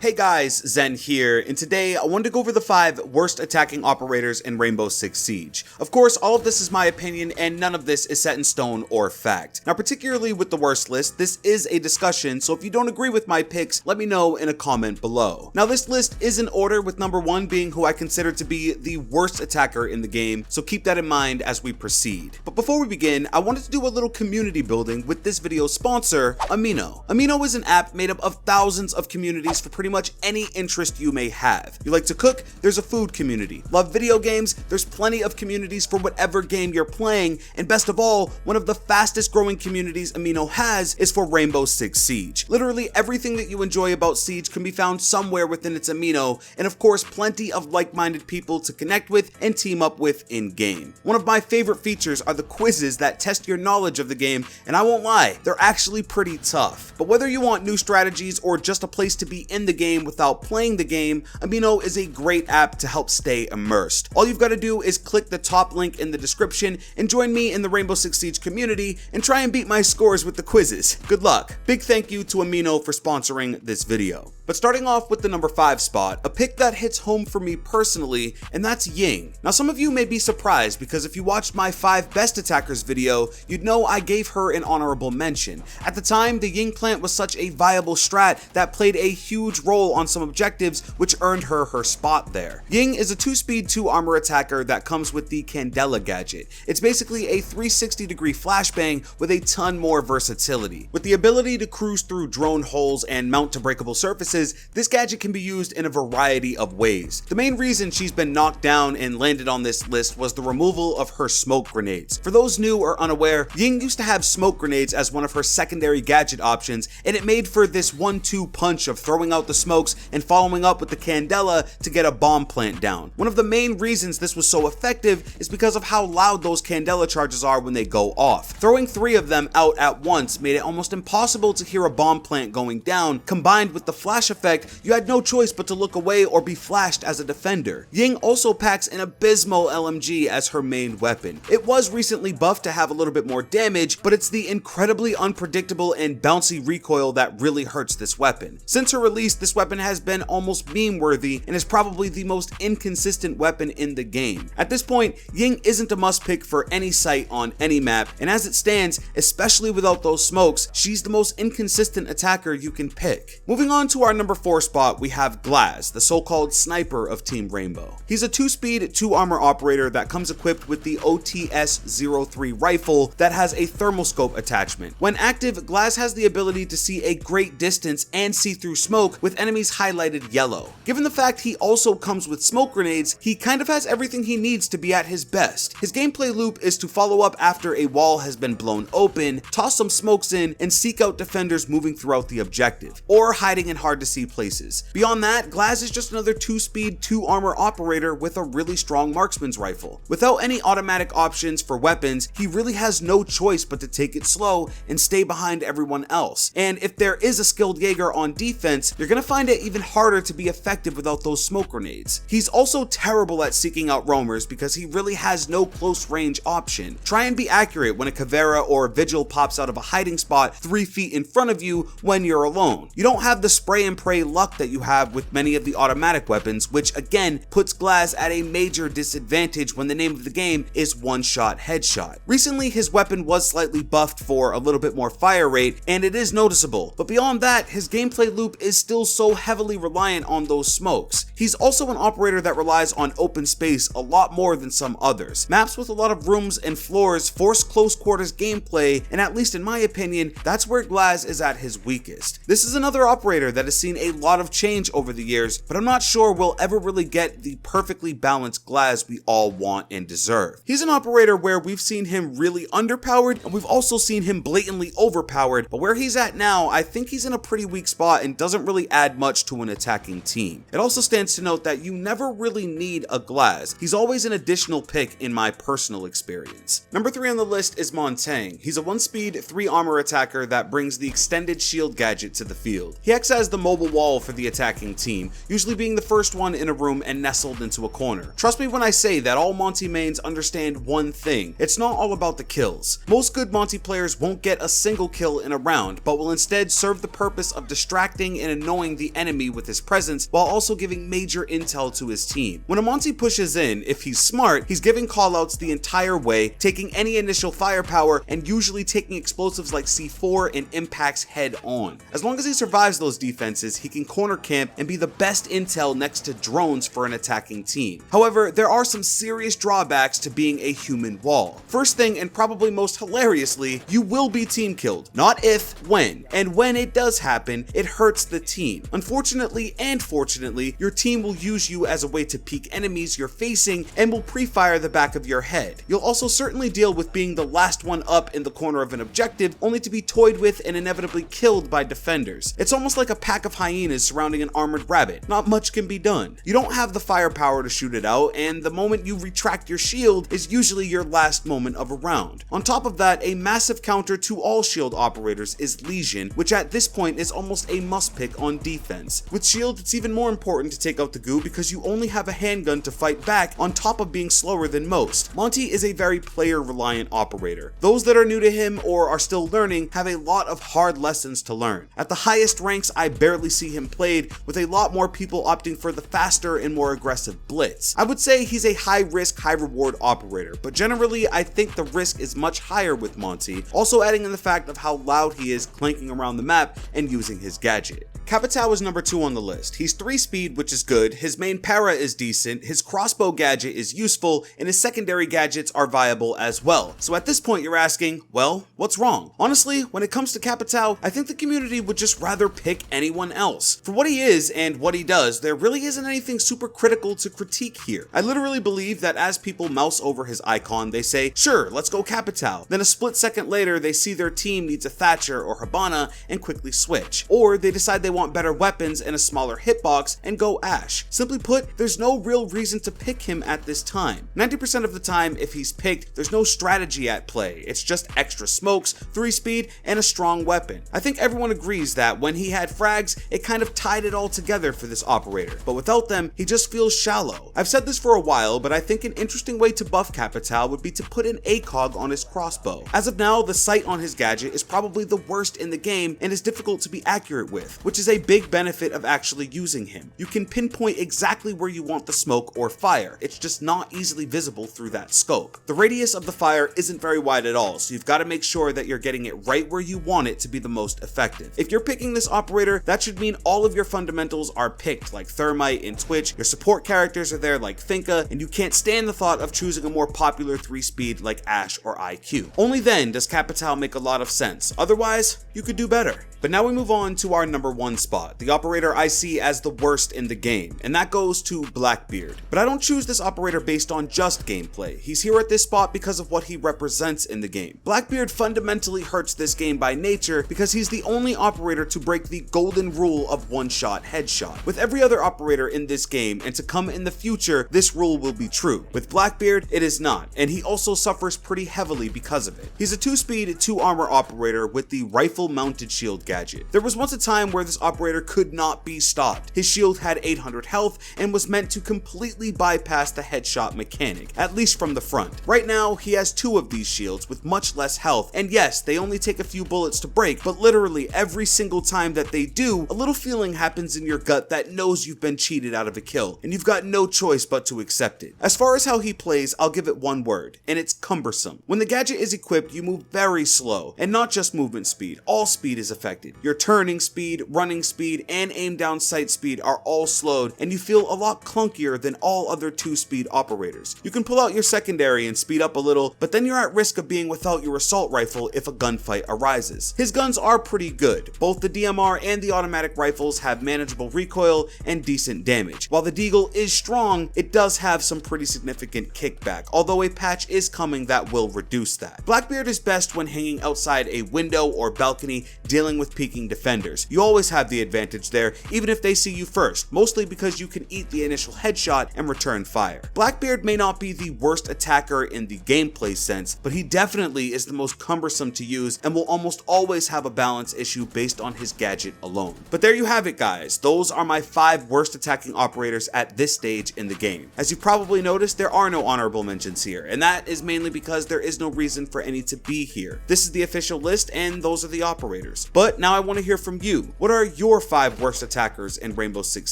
Hey guys, Zen here, and today I wanted to go over the 5 worst attacking operators in Rainbow Six Siege. Of course, all of this is my opinion, and none of this is set in stone or fact. Now, particularly with the worst list, this is a discussion, so if you don't agree with my picks, let me know in a comment below. Now, this list is in order, with number 1 being who I consider to be the worst attacker in the game, so keep that in mind as we proceed. But before we begin, I wanted to do a little community building with this video's sponsor, Amino. Amino is an app made up of thousands of communities for pretty much any interest you may have. You like to cook? There's a food community. Love video games? There's plenty of communities for whatever game you're playing, and best of all, one of the fastest growing communities Amino has is for Rainbow Six Siege. Literally everything that you enjoy about Siege can be found somewhere within its Amino, and of course plenty of like-minded people to connect with and team up with in-game. One of my favorite features are the quizzes that test your knowledge of the game, and I won't lie, they're actually pretty tough. But whether you want new strategies or just a place to be in the game without playing the game, Amino is a great app to help stay immersed. All you've got to do is click the top link in the description and join me in the Rainbow Six Siege community and try and beat my scores with the quizzes. Good luck. Big thank you to Amino for sponsoring this video. But starting off with the number 5 spot, a pick that hits home for me personally, and that's Ying. Now some of you may be surprised because if you watched my 5 best attackers video, you'd know I gave her an honorable mention. At the time, the Ying plant was such a viable strat that played a huge role on some objectives, which earned her her spot there. Ying is a 2-speed 2-armor attacker that comes with the Candela gadget. It's basically a 360-degree flashbang with a ton more versatility. With the ability to cruise through drone holes and mount to breakable surfaces, this gadget can be used in a variety of ways. The main reason she's been knocked down and landed on this list was the removal of her smoke grenades. For those new or unaware, Ying used to have smoke grenades as one of her secondary gadget options, and it made for this 1-2 punch of throwing out the smokes and following up with the Candela to get a bomb plant down. One of the main reasons this was so effective is because of how loud those Candela charges are when they go off. Throwing 3 of them out at once made it almost impossible to hear a bomb plant going down. Combined with the flash effect, you had no choice but to look away or be flashed as a defender. Ying also packs an abysmal LMG as her main weapon. It was recently buffed to have a little bit more damage, but it's the incredibly unpredictable and bouncy recoil that really hurts this weapon. Since her release, this weapon has been almost meme-worthy and is probably the most inconsistent weapon in the game. At this point, Ying isn't a must-pick for any site on any map, and as it stands, especially without those smokes, she's the most inconsistent attacker you can pick. Moving on to our number 4 spot, we have Glaz, the so-called sniper of Team Rainbow. He's a 2-speed 2-armor operator that comes equipped with the OTS-03 rifle that has a thermoscope attachment. When active, Glaz has the ability to see a great distance and see through smoke with enemies highlighted yellow. Given the fact he also comes with smoke grenades, he kind of has everything he needs to be at his best. His gameplay loop is to follow up after a wall has been blown open, toss some smokes in, and seek out defenders moving throughout the objective, or hiding in hard to see places. Beyond that, Glaz is just another 2-speed 2-armor operator with a really strong marksman's rifle. Without any automatic options for weapons, he really has no choice but to take it slow and stay behind everyone else. And if there is a skilled Jaeger on defense, you're gonna find it even harder to be effective without those smoke grenades. He's also terrible at seeking out roamers because he really has no close range option. Try and be accurate when a Caveira or Vigil pops out of a hiding spot 3 feet in front of you when you're alone. You don't have the spray and pray luck that you have with many of the automatic weapons, which again puts Glaz at a major disadvantage when the name of the game is one-shot headshot. Recently, his weapon was slightly buffed for a little bit more fire rate, and it is noticeable, but beyond that, his gameplay loop is still so heavily reliant on those smokes. He's also an operator that relies on open space a lot more than some others. Maps with a lot of rooms and floors force close quarters gameplay, and at least in my opinion, that's where Glaz is at his weakest. This is another operator that has seen a lot of change over the years, but I'm not sure we'll ever really get the perfectly balanced Glaz we all want and deserve. He's an operator where we've seen him really underpowered, and we've also seen him blatantly overpowered, but where he's at now, I think he's in a pretty weak spot and doesn't really add much to an attacking team. It also stands to note that you never really need a Glaz. He's always an additional pick in my personal experience. Number 3 on the list is Montagne. He's a 1-speed 3-armor attacker that brings the extended shield gadget to the field. He acts as the mobile wall for the attacking team, usually being the first one in a room and nestled into a corner. Trust me when I say that all Monty mains understand one thing: it's not all about the kills. Most good Monty players won't get a single kill in a round, but will instead serve the purpose of distracting and annoying the enemy with his presence while also giving major intel to his team. When a Monty pushes in, if he's smart, he's giving callouts the entire way, taking any initial firepower, and usually taking explosives like C4 and impacts head on. As long as he survives those defenses, he can corner camp and be the best intel next to drones for an attacking team. However, there are some serious drawbacks to being a human wall. First thing, and probably most hilariously, you will be team killed. Not if, when. And when it does happen, it hurts the team. Unfortunately and fortunately, your team will use you as a way to peek enemies you're facing and will pre-fire the back of your head. You'll also certainly deal with being the last one up in the corner of an objective, only to be toyed with and inevitably killed by defenders. It's almost like a pack of hyenas surrounding an armored rabbit. Not much can be done. You don't have the firepower to shoot it out, and the moment you retract your shield is usually your last moment of a round. On top of that, a massive counter to all shield operators is Legion, which at this point is almost a must pick on defense. With shield, it's even more important to take out the goo because you only have a handgun to fight back on top of being slower than most. Monty is a very player reliant operator. Those that are new to him or are still learning have a lot of hard lessons to learn. At the highest ranks, I barely see him played, with a lot more people opting for the faster and more aggressive blitz. I would say he's a high risk, high reward operator, but generally I think the risk is much higher with Monty, also adding in the fact of how loud he is clanking around the map and using his gadget. Capitao is number 2 on the list. He's 3 speed, which is good, his main para is decent, his crossbow gadget is useful, and his secondary gadgets are viable as well. So at this point you're asking, well, what's wrong? Honestly, when it comes to Capitao, I think the community would just rather pick anyone else. For what he is and what he does, there really isn't anything super critical to critique here. I literally believe that as people mouse over his icon, they say, sure, let's go Capitao. Then a split second later, they see their team needs a Thatcher or Hibana and quickly switch. Or they decide they want better weapons and a smaller hitbox and go Ash. Simply put, there's no real reason to pick him at this time. 90% of the time, if he's picked, there's no strategy at play. It's just extra smokes, 3 speed, and a strong weapon. I think everyone agrees that when he had frags, it kind of tied it all together for this operator, but without them, he just feels shallow. I've said this for a while, but I think an interesting way to buff Capitao would be to put an ACOG on his crossbow. As of now, the sight on his gadget is probably the worst in the game and is difficult to be accurate with, which is a big benefit of actually using him. You can pinpoint exactly where you want the smoke or fire, it's just not easily visible through that scope. The radius of the fire isn't very wide at all, so you've got to make sure that you're getting it right where you want it to be the most effective. If you're picking this operator, that should mean all of your fundamentals are picked, like Thermite and Twitch, your support characters are there like Finka, and you can't stand the thought of choosing a more popular 3-speed like Ash or IQ. Only then does Capitao make a lot of sense, otherwise, you could do better. But now we move on to our number 1 spot, the operator I see as the worst in the game, and that goes to Blackbeard. But I don't choose this operator based on just gameplay. He's here at this spot because of what he represents in the game. Blackbeard fundamentally hurts this game by nature because he's the only operator to break the golden rule of one-shot headshot. With every other operator in this game, and to come in the future, this rule will be true. With Blackbeard, it is not, and he also suffers pretty heavily because of it. He's a 2-speed, 2-armor operator with the rifle-mounted shield gadget. There was once a time where this operator could not be stopped. His shield had 800 health and was meant to completely bypass the headshot mechanic, at least from the front. Right now, he has 2 of these shields with much less health, and yes, they only take a few bullets to break, but literally every single time that they do, a little feeling happens in your gut that knows you've been cheated out of a kill, and you've got no choice but to accept it. As far as how he plays, I'll give it one word, and it's cumbersome. When the gadget is equipped, you move very slow, and not just movement speed, all speed is affected. Your turning speed, running speed, and aim down sight speed are all slowed, and you feel a lot clunkier than all other 2-speed operators. You can pull out your secondary and speed up a little, but then you're at risk of being without your assault rifle if a gunfight arises. His guns are pretty good. Both the DMR and the automatic rifles have manageable recoil and decent damage. While the Deagle is strong, it does have some pretty significant kickback, although a patch is coming that will reduce that. Blackbeard is best when hanging outside a window or balcony dealing with peeking defenders. You always have the advantage there, even if they see you first, mostly because you can eat the initial headshot and return fire. Blackbeard may not be the worst attacker in the gameplay sense, but he definitely is the most cumbersome to use and will almost always have a balance issue based on his gadget alone. But there you have it, guys. Those are my 5 worst attacking operators at this stage in the game. As you probably noticed, there are no honorable mentions here, and that is mainly because there is no reason for any to be here. This is the official list, and those are the operators. But now I want to hear from you. What are your your 5 worst attackers in Rainbow Six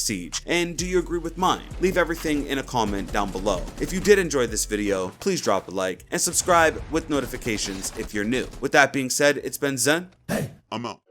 Siege, and do you agree with mine? Leave everything in a comment down below. If you did enjoy this video, please drop a like and subscribe with notifications if you're new. With that being said, it's been Zen. Hey, I'm out.